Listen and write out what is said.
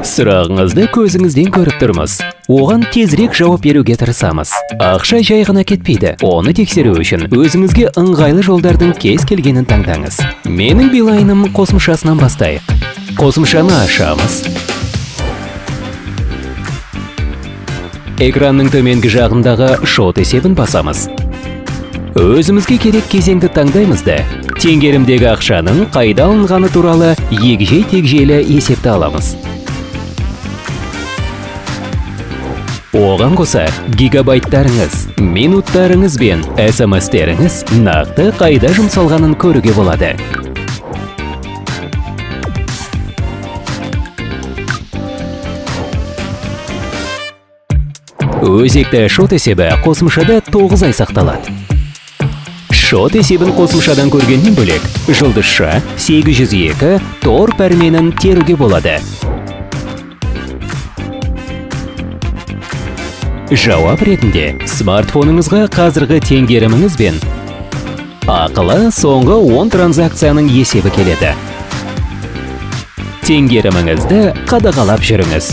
Сұрағыңызды көзіңізден көріп тұрмыз. Оған тезірек жауап беруге тырысамыз. Ақша жай ғана кетпейді. Оны тексеру үшін өзіңізге ыңғайлы жолдардың кез келгенін таңдаңыз. Менің Билайным қосымшасынан бастайық. Қосымшаны ашамыз. Экранның төменгі жағындағы шот есебін басамыз. Өзімізге керек кезеңді таңдаймыз да, теңгерімдегі ақшаның қайда алынғаны туралы егжей-тегжейлі есепті аламыз. Оған қоса гигабайттарыңыз, минуттарыңыз бен SMS-теріңіз нақты қайда жұмсалғанын көруге болады. Өзекті шот есебі қосымшада 9 ай сақталады. Шот есебін қосымшадан көргеннен бөлек, жұлдызша 802 Тор пәрменін теруге болады. Жауап ретінде смартфоныңызға қазіргі теңгеріміңіз бен ақылы соңғы 10 транзакцияның есебі келеді. Теңгеріміңізді қадағалап жүріңіз.